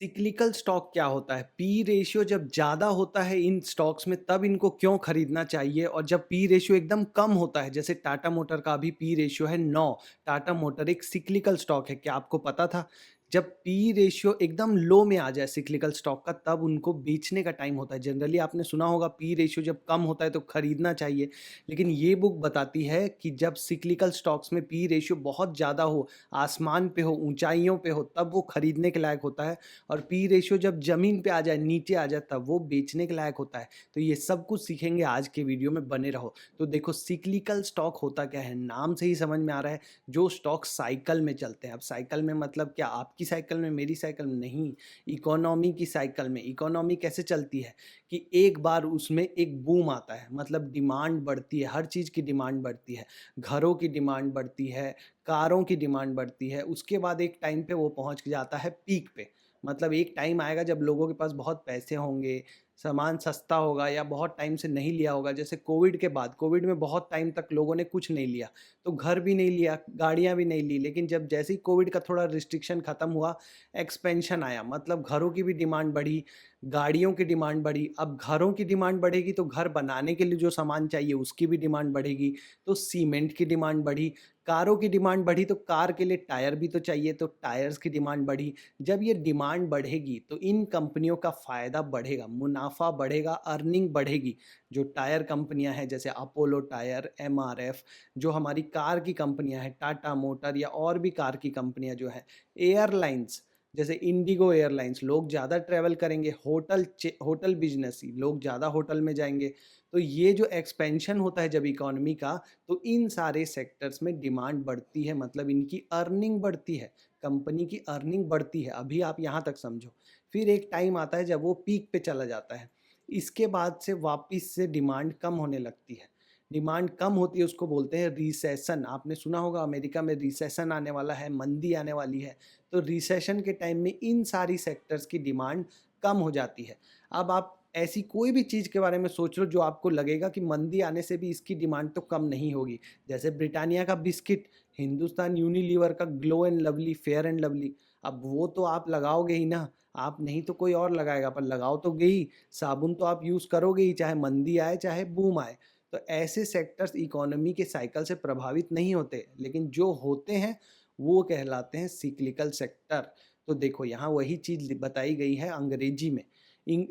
Cyclical stock क्या होता है? पी रेशियो जब ज़्यादा होता है इन स्टॉक्स में तब इनको क्यों खरीदना चाहिए और जब पी रेशियो एकदम कम होता है जैसे टाटा मोटर का अभी पी रेशियो है 9। टाटा मोटर एक सिक्लिकल स्टॉक है, क्या आपको पता था? जब पी रेशियो एकदम लो में आ जाए सिक्लिकल स्टॉक का तब उनको बेचने का टाइम होता है। जनरली आपने सुना होगा पी रेशियो जब कम होता है तो खरीदना चाहिए। लेकिन ये बुक बताती है कि जब सिक्लिकल स्टॉक्स में पी रेशियो बहुत ज़्यादा हो, आसमान पे हो, ऊँचाइयों पे हो तब वो खरीदने के लायक होता है। और पी रेशियो जब ज़मीन पे आ जाए, नीचे आ जाए तब वो बेचने के लायक होता है। तो ये सब कुछ सीखेंगे आज के वीडियो में, बने रहो। तो देखो सिक्लिकल स्टॉक होता क्या है? नाम से ही समझ में आ रहा है, जो स्टॉक साइकिल में चलते हैं। अब साइकिल में मतलब क्या, आपकी साइकिल में, मेरी साइकिल में नहीं, इकोनॉमी की साइकिल में। इकोनॉमी कैसे चलती है कि एक बार उसमें एक बूम आता है, मतलब डिमांड बढ़ती है, हर चीज़ की डिमांड बढ़ती है। घरों की डिमांड बढ़ती है, कारों की डिमांड बढ़ती है, उसके बाद एक टाइम पे वो पहुँच जाता है पीक पे। मतलब एक टाइम आएगा जब लोगों के पास बहुत पैसे होंगे, सामान सस्ता होगा या बहुत टाइम से नहीं लिया होगा। जैसे कोविड के बाद, कोविड में बहुत टाइम तक लोगों ने कुछ नहीं लिया, तो घर भी नहीं लिया, गाड़ियाँ भी नहीं ली। लेकिन जब जैसे ही कोविड का थोड़ा रिस्ट्रिक्शन खत्म हुआ, एक्सपेंशन आया, मतलब घरों की भी डिमांड बढ़ी, गाड़ियों की डिमांड बढ़ी। अब घरों की डिमांड बढ़ेगी तो घर बनाने के लिए जो सामान चाहिए उसकी भी डिमांड बढ़ेगी, तो सीमेंट की डिमांड बढ़ी। कारों की डिमांड बढ़ी तो कार के लिए टायर भी तो चाहिए, तो टायर्स की डिमांड बढ़ी। जब ये डिमांड बढ़ेगी तो इन कंपनियों का फ़ायदा बढ़ेगा, मुनाफ़ा बढ़ेगा, अर्निंग बढ़ेगी। जो टायर कंपनियां हैं जैसे अपोलो टायर, एमआरएफ, जो हमारी कार की कंपनियां हैं टाटा मोटर या और भी कार की कंपनियां जो हैं, एयरलाइंस जैसे इंडिगो एयरलाइंस, लोग ज़्यादा ट्रैवल करेंगे, होटल बिजनेस, लोग ज़्यादा होटल में जाएंगे। तो ये जो एक्सपेंशन होता है जब इकोनॉमी का, तो इन सारे सेक्टर्स में डिमांड बढ़ती है, मतलब इनकी अर्निंग बढ़ती है, कंपनी की अर्निंग बढ़ती है। अभी आप यहाँ तक समझो। फिर एक टाइम आता है जब वो पीक पे चला जाता है। इसके बाद से वापस से डिमांड कम होने लगती है। डिमांड कम होती है उसको बोलते हैं रिसेशन। आपने सुना होगा अमेरिका में रिसेशन आने वाला है, मंदी आने वाली है। तो रिसेशन के टाइम में इन सारी सेक्टर्स की डिमांड कम हो जाती है। अब आप ऐसी कोई भी चीज़ के बारे में सोच लो जो आपको लगेगा कि मंदी आने से भी इसकी डिमांड तो कम नहीं होगी। जैसे ब्रिटानिया का बिस्किट, हिंदुस्तान यूनिलीवर का glow and lovely, fair and lovely. अब वो तो आप लगाओगे ही ना, आप नहीं तो कोई और लगाएगा, पर लगाओ तो गई ही। साबुन तो आप यूज़ करोगे ही, चाहे मंदी आए चाहे बूम आए। तो ऐसे सेक्टर्स इकोनॉमी के साइकिल से प्रभावित नहीं होते, लेकिन जो होते हैं वो कहलाते हैं सिक्लिकल सेक्टर। तो देखो यहाँ वही चीज़ बताई गई है अंग्रेजी में।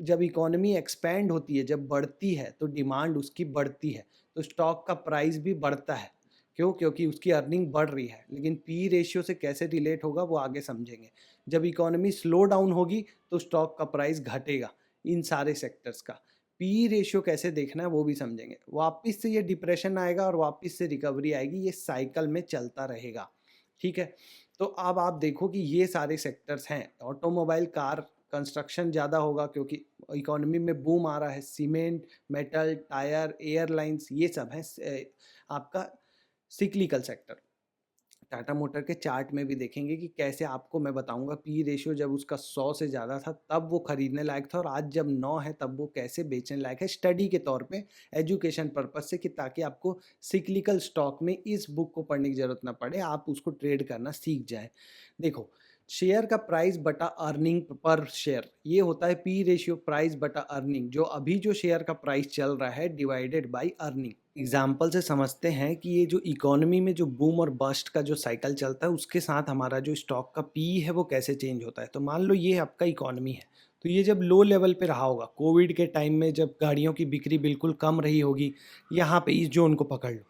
जब इकोनॉमी एक्सपैंड होती है, जब बढ़ती है तो डिमांड उसकी बढ़ती है, तो स्टॉक का प्राइस भी बढ़ता है। क्यों? क्योंकि उसकी अर्निंग बढ़ रही है। लेकिन पी रेशियो से कैसे रिलेट होगा वो आगे समझेंगे। जब इकोनॉमी स्लो डाउन होगी तो स्टॉक का प्राइस घटेगा, इन सारे सेक्टर्स का। पी रेशियो कैसे देखना है वो भी समझेंगे। वापस से ये डिप्रेशन आएगा और वापस से रिकवरी आएगी, ये साइकिल में चलता रहेगा। ठीक है? तो अब आप देखो कि ये सारे सेक्टर्स हैं। ऑटोमोबाइल, कार, कंस्ट्रक्शन ज़्यादा होगा क्योंकि इकोनॉमी में बूम आ रहा है। सीमेंट, मेटल, टायर, एयरलाइंस, ये सब हैं आपका सिक्लिकल सेक्टर। टाटा मोटर के चार्ट में भी देखेंगे कि कैसे, आपको मैं बताऊंगा पी रेशियो जब उसका 100 से ज़्यादा था तब वो खरीदने लायक था, और आज जब 9 है तब वो कैसे बेचने लायक है, स्टडी के तौर पे, एजुकेशन पर्पज से, कि ताकि आपको सिक्लिकल स्टॉक में इस बुक को पढ़ने की ज़रूरत ना पड़े, आप उसको ट्रेड करना सीख जाएं। देखो, शेयर का प्राइस बटा अर्निंग पर शेयर, ये होता है पी रेशियो, प्राइस बटा अर्निंग। जो अभी जो शेयर का प्राइस चल रहा है डिवाइडेड बाय अर्निंग। एग्जाम्पल से समझते हैं कि ये जो इकोनॉमी में जो बूम और बस्ट का जो साइकिल चलता है उसके साथ हमारा जो स्टॉक का पी है वो कैसे चेंज होता है। तो मान लो ये आपका इकोनॉमी है, तो ये जब लो लेवल पे रहा होगा, कोविड के टाइम में जब गाड़ियों की बिक्री बिल्कुल कम रही होगी, यहाँ पे इस जोन को पकड़ लो।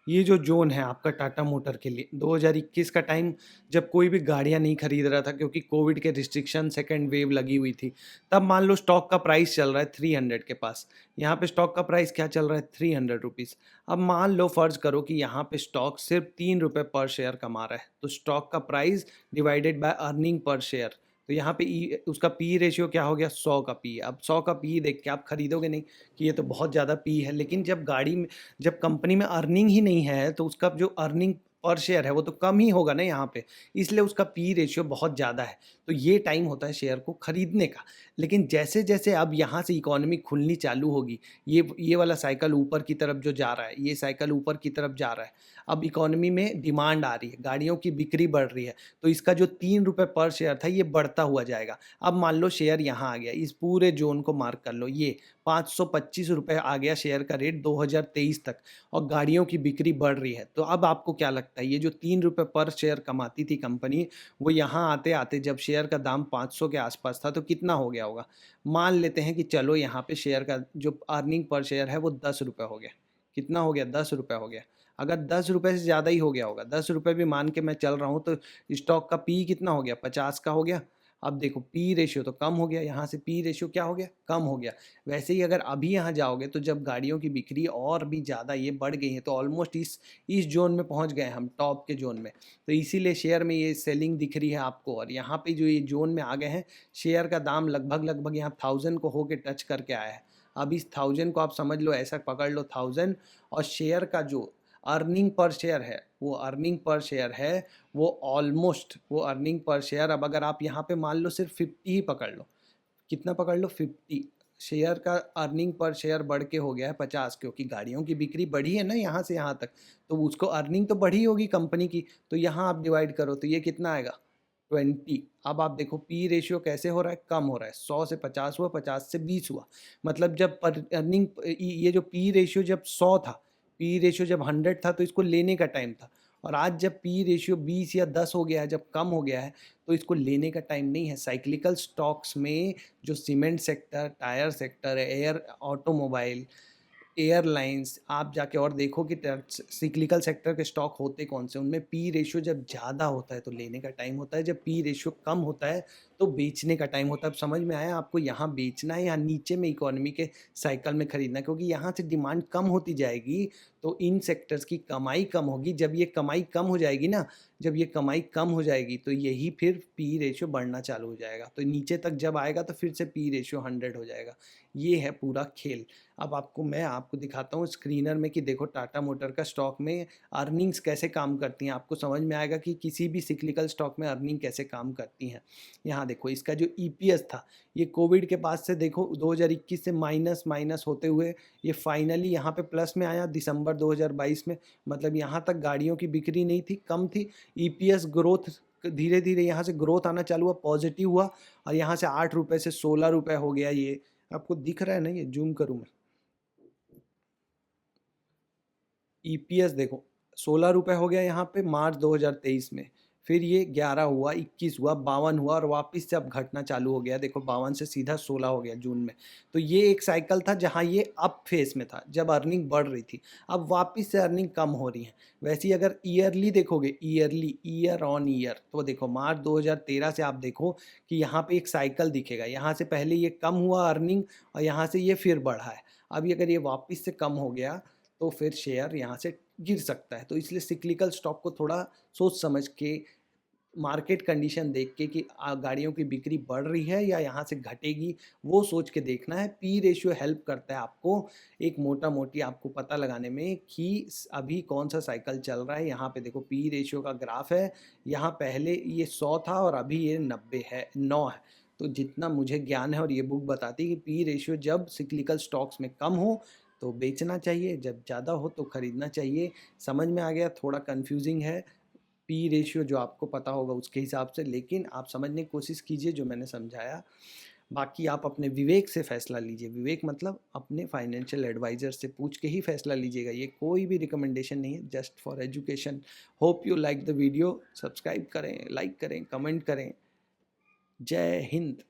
ये जो जोन है आपका टाटा मोटर के लिए 2021 का टाइम, जब कोई भी गाड़ियाँ नहीं खरीद रहा था क्योंकि कोविड के रिस्ट्रिक्शन, सेकेंड वेव लगी हुई थी। तब मान लो स्टॉक का प्राइस चल रहा है 300 के पास। यहाँ पे स्टॉक का प्राइस क्या चल रहा है? 300 रुपीज़। अब मान लो फ़र्ज़ करो कि यहाँ पे स्टॉक सिर्फ 3 रुपये पर शेयर कमा रहा है, तो स्टॉक का price divided by earning per share. तो यहाँ पे उसका पी रेशियो क्या हो गया? 100 का पी। अब 100 का पी देख के आप खरीदोगे नहीं कि ये तो बहुत ज़्यादा पी है। लेकिन जब कंपनी में अर्निंग ही नहीं है तो उसका जो अर्निंग पर शेयर है वो तो कम ही होगा ना यहाँ पे, इसलिए उसका पी रेशियो बहुत ज़्यादा है। तो ये टाइम होता है शेयर को खरीदने का। लेकिन जैसे-जैसे अब यहाँ से इकोनॉमी खुलनी चालू होगी, ये वाला साइकिल ऊपर की तरफ जो जा रहा है, ये साइकिल ऊपर की तरफ जा रहा है। अब इकोनॉमी में डिमांड आ रही है, गाड़ियों की बिक्री बढ़ रही है, तो इसका जो ₹3 पर शेयर था ये बढ़ता हुआ जाएगा। अब मान लो शेयर यहाँ आ गया, इस पूरे ज़ोन को मार्क कर लो, ये ₹525 आ गया शेयर का रेट 2023 तक, और गाड़ियों की बिक्री बढ़ रही है। तो अब आपको क्या लगता है, ये जो ₹3 पर शेयर कमाती थी कंपनी, वो यहाँ आते-आते जब शेयर का दाम 500 के आसपास था तो कितना हो गया होगा? मान लेते हैं कि चलो यहाँ पे शेयर का जो अर्निंग पर शेयर है वो ₹10 हो गया। कितना हो गया? ₹10 हो गया। अगर ₹10 से ज़्यादा ही हो गया होगा, ₹10 भी मान के मैं चल रहा हूँ, तो स्टॉक का पी कितना हो गया? 50 का हो गया। अब देखो पी रेशियो तो कम हो गया, यहाँ से पी रेशियो क्या हो गया? कम हो गया। वैसे ही अगर अभी यहाँ जाओगे तो जब गाड़ियों की बिक्री और भी ज़्यादा ये बढ़ गई है, तो ऑलमोस्ट इस ज़ोन में पहुँच गए हैं हम, टॉप के ज़ोन में। तो इसीलिए शेयर में ये सेलिंग दिख रही है आपको, और यहाँ पे जो ये ज़ोन में आ गए हैं, शेयर का दाम लगभग यहाँ 1000 को होके टच करके आया है। अब इस 1000 को आप समझ लो, ऐसा पकड़ लो 1000, और शेयर का जो अर्निंग पर शेयर है, वो ऑलमोस्ट वो अर्निंग पर शेयर, अब अगर आप यहाँ पे मान लो सिर्फ 50 ही पकड़ लो, कितना पकड़ लो? 50। शेयर का अर्निंग पर शेयर बढ़ के हो गया है 50, क्योंकि गाड़ियों की बिक्री बढ़ी है ना यहाँ से यहाँ तक, तो उसको अर्निंग तो बढ़ी होगी कंपनी की। तो यहाँ आप डिवाइड करो तो ये कितना आएगा? 20। अब आप देखो पी रेशियो कैसे हो रहा है? कम हो रहा है। 100 से 50 हुआ, 50 से 20 हुआ। मतलब जब पर अर्निंग ये जो पी रेशियो जब 100 था, पी रेशियो जब 100 था, तो इसको लेने का टाइम था। और आज जब पी रेशियो 20 या 10 हो गया है, जब कम हो गया है, तो इसको लेने का टाइम नहीं है। साइक्लिकल स्टॉक्स में जो cement sector, tyre sector, air automobile, airlines, आप जाके और देखो कि सिक्लिकल सेक्टर के स्टॉक होते कौन से, उनमें पी रेशियो जब ज़्यादा होता है तो लेने का टाइम होता है, जब पी रेशियो कम होता है तो बेचने का टाइम होता है। अब समझ में आया आपको, यहाँ बेचना है या नीचे में इकोनॉमी के साइकिल में खरीदना है? क्योंकि यहाँ से डिमांड कम होती जाएगी तो इन सेक्टर्स की कमाई कम होगी। जब ये कमाई कम हो जाएगी ना, जब ये कमाई कम हो जाएगी तो यही फिर पी रेशियो बढ़ना चालू हो जाएगा। तो नीचे तक जब आएगा तो फिर से पी रेशियो 100 हो जाएगा। ये है पूरा खेल। अब मैं आपको दिखाता हूँ स्क्रीनर में कि देखो टाटा मोटर का स्टॉक में अर्निंग्स कैसे काम करती हैं। आपको समझ में आएगा कि किसी भी सिक्लिकल स्टॉक में अर्निंग कैसे काम करती हैं। यहाँ देखो इसका जो ईपीएस था, ये कोविड के बाद से देखो 2021 से माइनस माइनस होते हुए ये फाइनली यहाँ पे प्लस में आया दिसंबर 2022 में। मतलब यहाँ तक गाड़ियों की बिक्री नहीं थी, कम थी। ईपीएस ग्रोथ धीरे धीरे यहाँ से ग्रोथ आना चालू हुआ, पॉजिटिव हुआ, और यहाँ से ₹8 से ₹16 हो गया। ये आपको दिख रहा है ना? ये जूम करूँ मैं? ईपीएस देखो ₹16 हो गया यहाँ पे मार्च 2023 में, फिर ये 11 हुआ, 21 हुआ, 52 हुआ, और वापस से अब घटना चालू हो गया। देखो 52 से सीधा 16 हो गया जून में। तो ये एक साइकिल था जहाँ ये अप फेस में था, जब अर्निंग बढ़ रही थी। अब वापस से अर्निंग कम हो रही है। वैसे ही अगर ईयरली देखोगे, ईयर ऑन ईयर, तो देखो मार्च 2013 से आप देखो कि यहाँ पे एक साइकिल दिखेगा। यहाँ से पहले ये कम हुआ अर्निंग, और यहाँ से ये फिर बढ़ा है। अभी अगर ये वापस से कम हो गया तो फिर शेयर यहाँ से गिर सकता है। तो इसलिए सिक्लिकल स्टॉक को थोड़ा सोच समझ के, मार्केट कंडीशन देख के कि गाड़ियों की बिक्री बढ़ रही है या यहाँ से घटेगी, वो सोच के देखना है। पी रेशियो हेल्प करता है आपको एक मोटा मोटी आपको पता लगाने में कि अभी कौन सा साइकिल चल रहा है। यहाँ पे देखो पी रेशियो का ग्राफ है, यहाँ पहले ये 100 था और अभी ये 90 है, 9 है। तो जितना मुझे ज्ञान है और ये बुक बताती है कि पी रेशियो जब सिक्लिकल स्टॉक्स में कम हो तो बेचना चाहिए, जब ज़्यादा हो तो खरीदना चाहिए। समझ में आ गया? थोड़ा कंफ्यूजिंग है पी रेशियो, जो आपको पता होगा उसके हिसाब से, लेकिन आप समझने की कोशिश कीजिए जो मैंने समझाया। बाकी आप अपने विवेक से फैसला लीजिए। विवेक मतलब अपने फाइनेंशियल एडवाइज़र से पूछ के ही फैसला लीजिएगा। ये कोई भी रिकमेंडेशन नहीं है, just for education. Hope you like the video. Subscribe करें, लाइक करें, कमेंट करें। जय हिंद।